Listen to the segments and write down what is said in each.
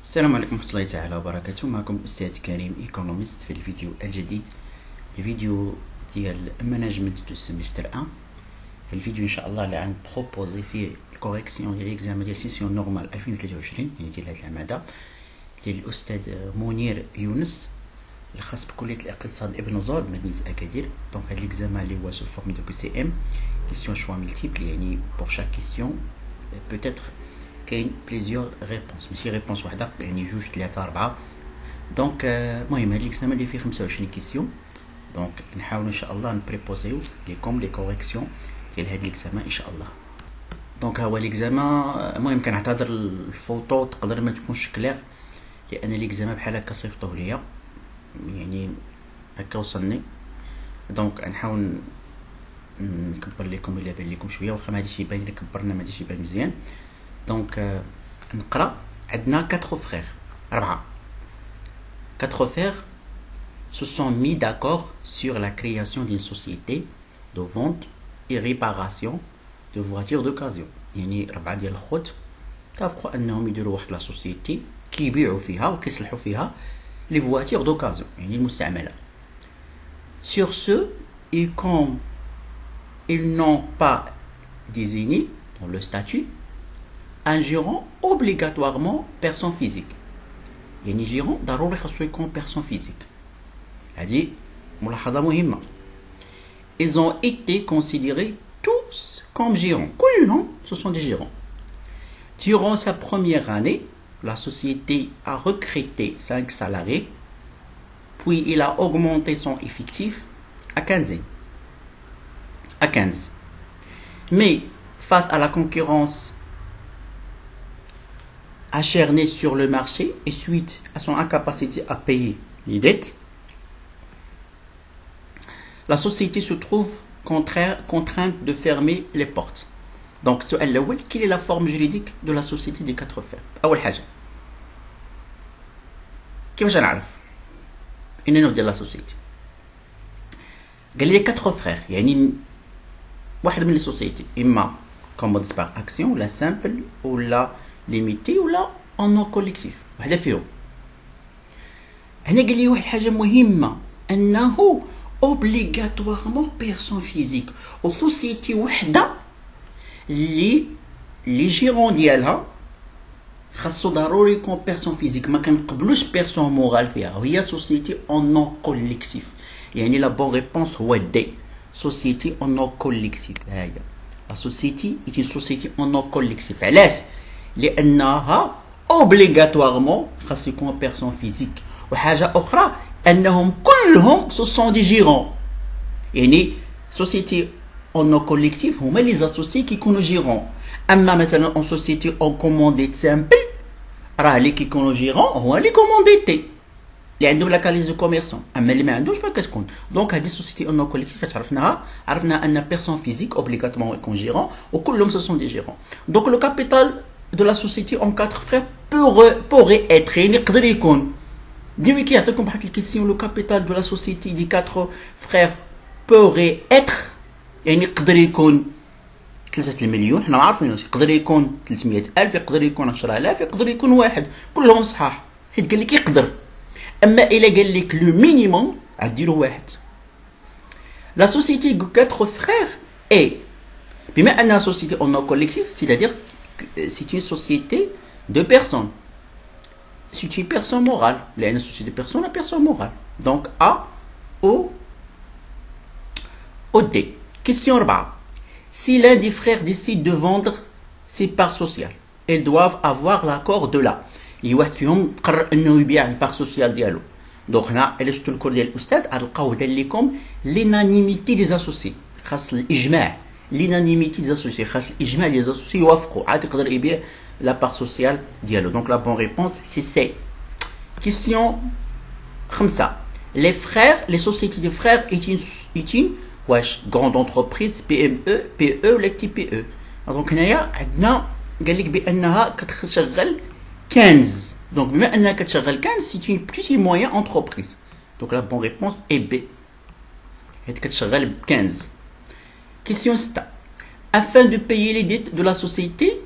السلام عليكم ورحمة الله تعالى وبركاته. معكم الأستاذ كريم ايكونوميست في الفيديو الجديد، الفيديو ديال مانجمنت دو سيمستر 1. الفيديو ان شاء الله اللي عن بروبوزي فيه الكوريكسيون ديال ليكزامان ديال سيسيون نورمال 2023 يعني ديال هاد العام هذا ديال الأستاذ منير يونس الخاص بكلية الاقتصاد ابن زور بمدينة أكادير. دونك هاد ليكزامان اللي هو سو فورم دو سي ام كيستيون شوا ملتيبل، يعني بور شاك كيستيون بوتيتر كاين بليزيور ريبونس، ماشي ريبونس وحده، يعني جوج ثلاثه اربعه. دونك المهم هاد ليكزامان اللي فيه 25 كيستيون، دونك نحاولوا ان شاء الله نبريبوزيو ليكم لي كوريكسيون ديال هاد ليكزامان ان شاء الله. دونك ها هو ليكزامان. المهم كنعتذر الفوطو تقدر ما تكونش كلير لان ليكزامان بحال هكا صيفطوه ليا، يعني هكا وصلني. دونك نحاول نكبر لكم الا بان لكم شويه، واخا ما غاديش يبان الا كبرنا ما غاديش يبان مزيان. دونك نقرا. عندنا 4 frères 4 frères se sont mis d'accord sur la création d'une société de vente et réparation de voitures d'occasion. يعني 4 ديال الخوت اتفقوا انهم يديروا واحد لا سوسيتي كيبيعوا فيها وكيصلحوا فيها لي فواتير دوكازيون، يعني المستعمله. Sur ce, et comme ils n'ont pas désigné dans le statut un gérant obligatoirement personne physique، يعني جيرون ضروري خاصو يكون personne physique. هذه ملاحظة مهمة. Ils ont été considérés tous comme gérants. كلهم ce sont des gérants. Durant sa première année, la société a recruté 5 salariés, puis il a augmenté son effectif à 15. Mais face à la concurrence acharné sur le marché et suite à son incapacité à payer les dettes, la société se trouve contrainte de fermer les portes. Donc, quelle est la forme juridique de la société des 4 frères? أول حاجة كيفاش نعرف إن نوع ديال لا سوسيتي؟ قال لي 4 frères، يعني واحد من لي سوسيتي إما كوموديت باغ أكسيون ولا سامبل ولا ليميتي ولا اون كوليكتيف، وحده فيهم. هنا قال لي واحد حاجه مهمه، انه اوبليغاتوارمون بيرسون فيزيك، وسوسيتي وحده لي جيرون ديالها خاصو ضروري يكون بيرسون فيزيك، ما كنقبلوش بيرسون مورال فيها، وهي سوسيتي اون كوليكتيف. يعني لا بون ريبونس هو دي سوسيتي اون كوليكتيف. ها هي لا سوسيتي ايتي سوسيتي اون كوليكتيف. علاش؟ لانها اوبليغاتوارمون خاص يكون بيرسون فيزيك. وحاجه اخرى انهم كلهم سو سون دي جيرون، يعني سوسيتي اون كوليكتيف هما لي زاسوسي كيكونوا جيرون. اما مثلا اون سوسيتي اون كومونديت سامبل راه اللي كيكونوا جيرون هو لي كومونديتي اللي عندهم لا كاليز دو كوميرسون، اما اللي ما عندهمش ما كتكون. دونك هذه السوسيتي اون كوليكتيف فاش عرفناها ان بيرسون فيزيك اوبليغاتوارمون يكون جيرون وكلهم سو سون دي جيرون. دونك لو كابيتال de la société en 4 frères pourrait être، يعني يقدر يكون. ديما كيعطيكم بواحد الكيسيون لو كابيتال دو لا سوسيتي دي 4 frères pourrait être، يعني يقدر يكون 3 المليون، حنا عارفين يقدر يكون 300,000، يقدر يكون 10,000، يقدر يكون واحد، كلهم صحاح حيت قال لك يقدر. اما الا قال لك لو مينيموم غديروا واحد. لا سوسيتي 4 frères est، بما انها سوسيتي اون كوليكتيف c'est-à-dire c'est une société de personnes. C'est une personne morale. Une société de personnes, la personne morale. Donc A, O, D. Question 4. Si l'un des frères décide de vendre ses parts sociales, elles doivent avoir l'accord de là. واحد فيهم قرر انه يبيع البار سوسيال ديالو. دونك هنا الا شفتوا الكور ديال الاستاذ غتلقاو دار لكم لينانيميتي دي زاسوسي، خاص الاجماع. لينانيميتي دي زاسوسي خاص الاجماع ديال زاسوسي يوافقوا عاد يقدر يبيع لا بار سوسيال ديالو. دونك لا بون ريبونس سي سي. كيسيون 5. Les frères, les sociétés de frères est une واش grande entreprise PME PE ولا TPE. دونك هنايا عندنا قال لك بانها كتشغل 15. دونك بما انها كتشغل 15 سي une petite et moyenne entreprise. دونك لا بون ريبونس اي بي، حيت كتشغل ب 15. Question 6. Afin de payer les dettes de la société,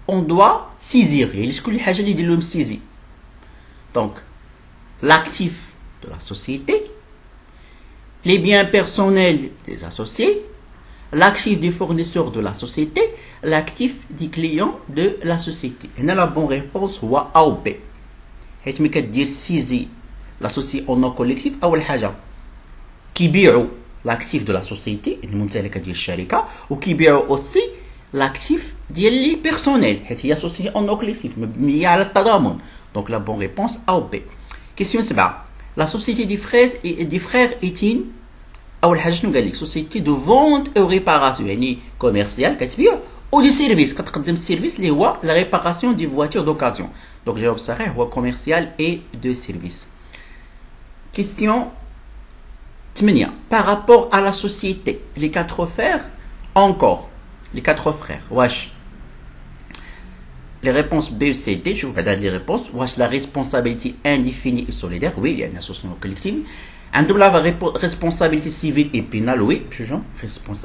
on doit saisir. يعني شكون الحاجه اللي يدير لهم السيزي؟ Donc, l'actif de la société, les biens personnels des associés, l'actif des fournisseurs de la société, l'actif des clients de la société. Et la bonne réponse هو A ou B. حيت ملي كدير سيزي l'associé au nom collectif أول حاجة كيبيعوا l'actif de la société الممتلكة ديال الشركة وكيبيعوا aussi l'actif ديال لي بيرسونيل حيت هي associé au nom collectif مبنية على التضامن. Donc la bonne réponse A ou B. Question 7. La société des frères est une أول حاجة شنو قال لك société de vente et réparation يعني commercial كتبيع ou du service كتقدم السيرفيس اللي هو la réparation des voitures d'occasion. Donc الجواب الصحيح هو commercial et de service. Question 8. Par rapport à la société, les quatre frères, encore, les quatre frères, wesh. Les réponses B, C, D, je vous regarde les réponses. Wesh, la responsabilité indéfinie et solidaire, oui, il y a une association collective. عندهم la responsabilité civile et pénale, oui,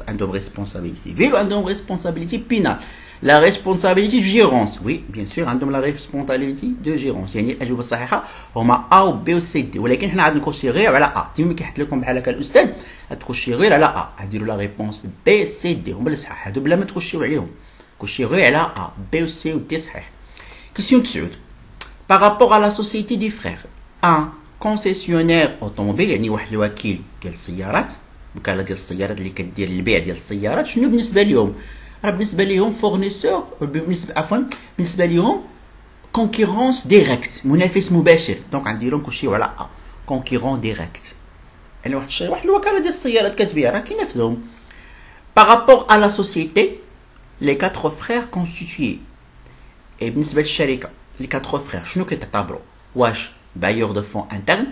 عندهم responsabilité civile ou عندهم responsabilité pénale. La responsabilité de gérance, oui, bien sûr, عندهم la responsabilité de gérance. يعني الأجوبة الصحيحة هما A و B و C D. ولكن حنا غادي نكوشي غير على A. ديما كيحط لكم بحال هكا الأستاذ غتكوشي غير على A. غديروا la réponse B C D هما اللي صحاح. هادو بلا ما تكوشيو عليهم. كوشي غير على A. B و C و D صحيح. Question 9. Par rapport à la société des frères, 1. concessionnaire automobile يعني واحد الوكيل ديال السيارات وكاله ديال السيارات اللي كدير البيع ديال السيارات شنو بالنسبه لهم راه بالنسبه لهم فورنيسور بالنسبه لهم كونكورونس ديريكت منافس مباشر دونك غنديرهم كلشي على ا كونكورون ديريكت يعني واحد الوكاله ديال السيارات كتبيع راه كينافسهم بارابور ا لا سوسيتي لي 4 فرير كونستيتوي بالنسبه للشركه لي 4 فرير شنو كيعتبروا واش bailleurs de fonds internes,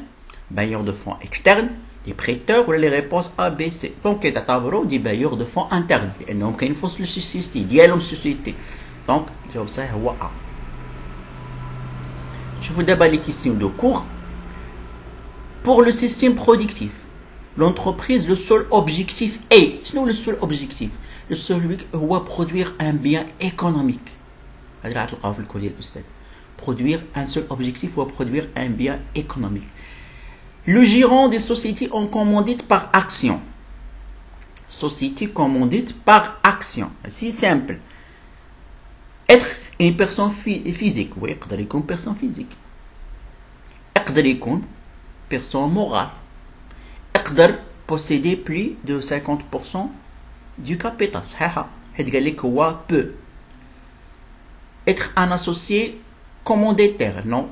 bailleurs de fonds externes, des prêteurs ou les réponses A, B, C. Donc, il y a des bailleurs de fonds internes. Et donc, il faut se société, il y a une société. Donc, je vous sais, A. Je vous débat les questions de cours. Pour le système productif, l'entreprise, le seul objectif est, sinon le seul objectif, le seul objectif est produire un bien économique. Produire un seul objectif ou produire un bien économique. Le gérant des sociétés en commandite par action. Société commandite par action. C'est simple. Être une personne physique. Oui, يقدر يكون personne physique. يقدر يكون personne morale. يقدر posséder plus de 50% du capital. صحيحة. حيت قال لك هو peut. Être un associé commanditaire, non.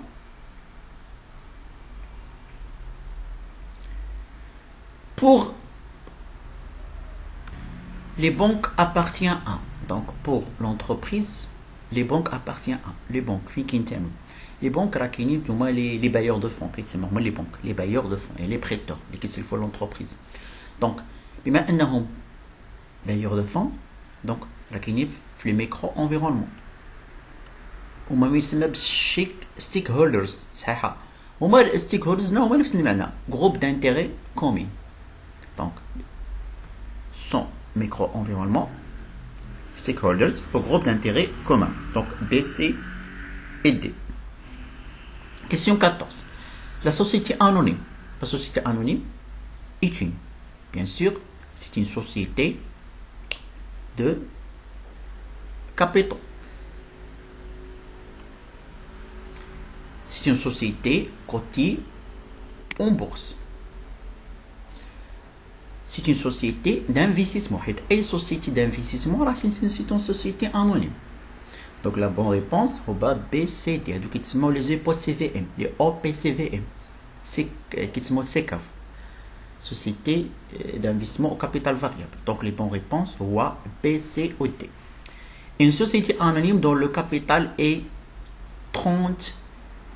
Pour les banques appartiennent à. Donc pour l'entreprise, les banques appartiennent à. Les banques, les banques les bailleurs de fonds, les bailleurs de fonds et les prêteurs, les faut l'entreprise. Donc, بما أنهم bailleurs de fonds, donc les micro-environnement. وما يسمى بالشيك ستيك هولدرز صحيحه هما الستيك هولدرز هما نفس المعنى جروب دانتيري كومين دونك سون ميكرو انفيرونمون ستيك هولدرز او جروب دانتيري كومون دونك B C et D. Question 14. La société anonyme est une, bien sûr, c'est une société de capitaux. C'est une société cotée en bourse. C'est une société d'investissement. Et une société d'investissement, c'est une société anonyme. Donc la bonne réponse, au bas B, C, D. Donc les OPCVM, les OPCVM. C'est SECAV. Société d'investissement au capital variable. Donc les bonnes réponses, soit B, C ou D. Une société anonyme dont le capital est 30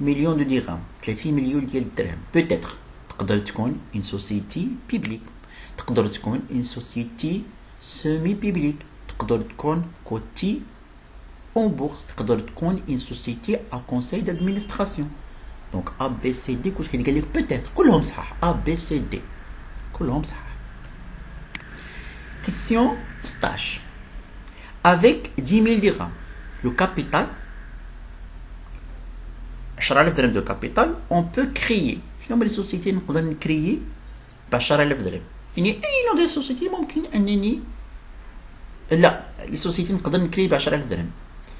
millions de dirhams 30 millions de dirhams peut-être تقدر تكون une société publique تقدر تكون une société semi-publique تقدر تكون cotée en bourse تقدر تكون une société à conseil d'administration donc A B C D كلشي قال لك peut-être كلهم صحاح A B C D كلهم صحاح. Question stage. Avec 10 000 dirhams le capital 10,000 درهم دو كابيتال اون بو كريي. شنو هما لي سوسيتي نقدر نكريي ب 10,000 درهم؟ يعني اي نوع ديال السوسيتي ممكن انني لا لي سوسيتي نقدر نكري ب 10,000 درهم.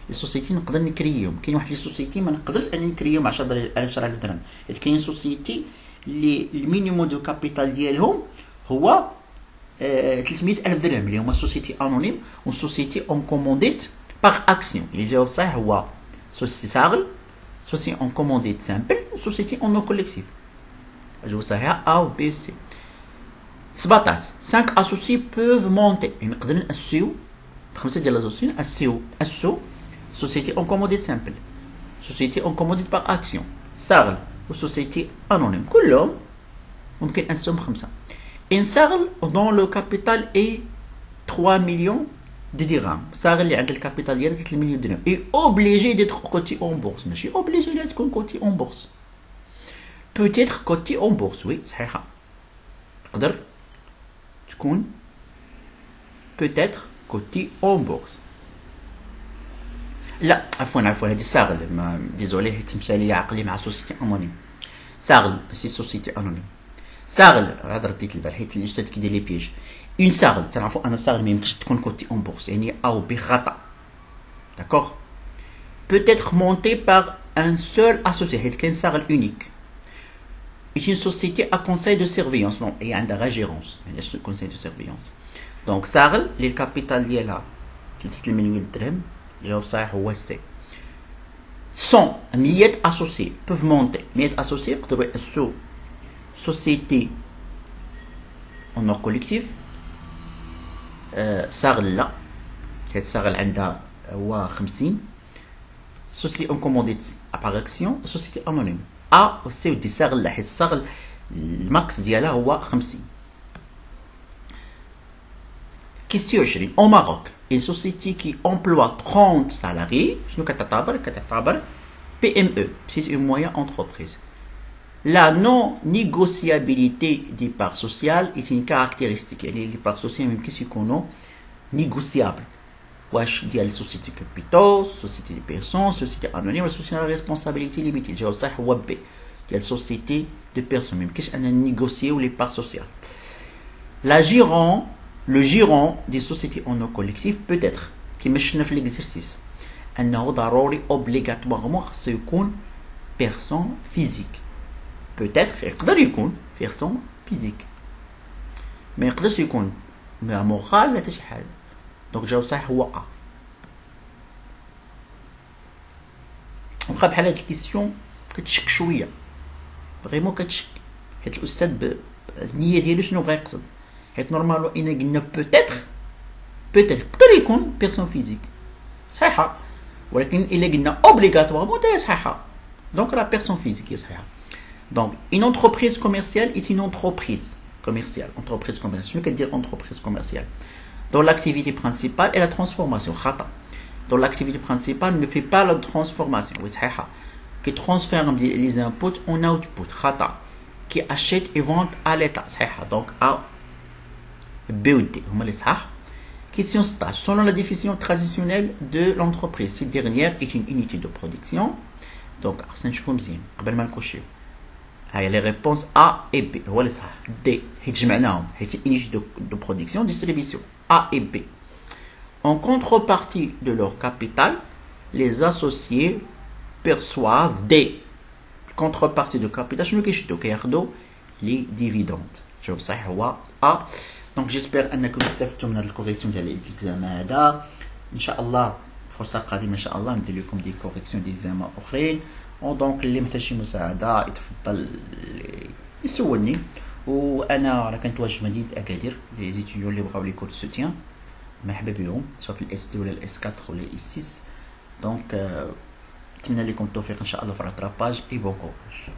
لي سوسيتي نقدر نكريهم. كاين واحد لي سوسيتي ما نقدرش انني نكريهم 10,000 درهم، حيت كاين سوسيتي اللي المينيموم دو كابيتال ديالهم هو 300,000 درهم، اللي هما سوسيتي انونيم و سوسيتي اون كومونديت باغ اكسيون. اللي جاوب صحيح هو سوسيتي ساغل، سوسيتي اون كومونديت سامبل و سوسيتي اون نو كوليكتيف. الجواب صحيح ا و بي سي. 17 5 اسوسي بوف مونتي، نقدر ناسيو بخمسه ديال لازوسي اسو سوسيتي اون كومونديت سامبل، سوسيتي اون كومونديت باغ اكسيون، ساغل و سوسيتي انونيم، كلهم ممكن انسهم بخمسه. ان ساغل دون لو كابيتال اي 3 مليون دو درهم، ساغل اللي عند الكابيتال ديالها 3 مليون درهم اي اوبليجي ديتر كوتي اون بورس، ماشي اوبليجي لا تكون كوتي اون بورس، بوتيتر كوتي اون بورس. وي صحيحه، تقدر تكون بوتيتر كوتي اون بورس. لا عفوا هذه ساغل، ديزولي حيت مشى لي عقلي مع سوسيتي انونيم. ساغل ماشي سوسيتي انونيم. ساغل عاد رديت البال حيت الاستاذ كيدير لي بيج. اون ساغل تعرفوا انا ساغل ما يمكنش تكون كوتي اون بورس، يعني او بخطا. داكوغ. peut-être montée par un seul associé، حيت كاين ساغل اونيك. est une société à conseil de surveillance، non هي عندها gérance، ما عندهاش conseil de surveillance. دونك ساغل اللي الكابيتال ديالها 3 مليون درهم، الجواب الصحيح هو سي. 100 100 associés peuvent monter، 100 associés يقدروا يأسسوا société en or collectif. ساغل لا، حيت ساغل عندها هو 50. société en commandite par action، société anonyme A و C و D. ساغل لا، حيت ساغل الماكس ديالها هو 50. Question 20. Au Maroc, une société qui emploie 30 salariés, كتعتبر PME, c'est une moyenne entreprise. La non-négociabilité des parts sociales est une caractéristique. يعني les parts sociales ميمكنش يكونوا négociables. واش ديال société capitaux, société de personnes, société anonyme, société à responsabilité limitée. الجواب الصحيح هو B ديال société de personnes. ميمكنش أننا نيغوسيو les parts sociales. Le gérant des sociétés en non collectif peut être كيما شفنا في l'exercice أنه ضروري obligatoirement خصو يكون personne physique. peut-être يقدر يكون personne physique ما يقدرش يكون لا مورال لا حتى شي حاجة. دونك الجواب الصحيح هو A. وبقى بحال هاد الكيسيون كتشك شوية، فريمون كتشك، حيت الأستاذ النية ديالو شنو بغا يقصد. حيت نورمالو إنا قلنا بوتيتر يقدر يكون بيرسون فيزيك صحيحة، ولكن إلا قلنا اوبليغاتوارمون هي صحيحة. دونك راه بيرسون فيزيك هي صحيحة. دونك une entreprise commerciale est une entreprise commerciale. Entreprise commerciale شنو كدير entreprise commerciale؟ dont l'activité principale est la transformation. خطأ. dont l'activité principale ne fait pas la transformation. Oui صحيحة. qui transforme les inputs en output. خطأ. qui achète et vend à l'état. صحيحة. donc A B ou D هما اللي صحاح. Question 16. Selon la définition traditionnelle de l'entreprise, cette dernière est une unité de production. Donc خصنا نشوفو مزيان قبل ما نكوشيو. هاي les réponses A et B هو اللي صحاح. D حيت جمعناهم حيت unité de production distribution. A et B. En contrepartie de leur capital, les associés perçoivent des contreparties de capital. شنو كيشدو؟ كياخدو les dividendes. الجواب الصحيح هو A. دونك جيسبر انكم استفدتوا من هذه الكوريكسيون ديال الاكزام هذا. ان شاء الله فرصه قادمه ان شاء الله ندير لكم دي كوريكسيون دي اكزام اخرين. دونك اللي محتاج شي مساعده يتفضل يسولني، وانا راه كنتواجد في مدينه اكادير. لي زيتيون اللي بغاو لي كور سوتيان مرحبا بهم، سواء في الاس 2 ولا الاس 4 ولا الاس 6. دونك نتمنى لكم التوفيق ان شاء الله في الراتراباج اي بون كوراج.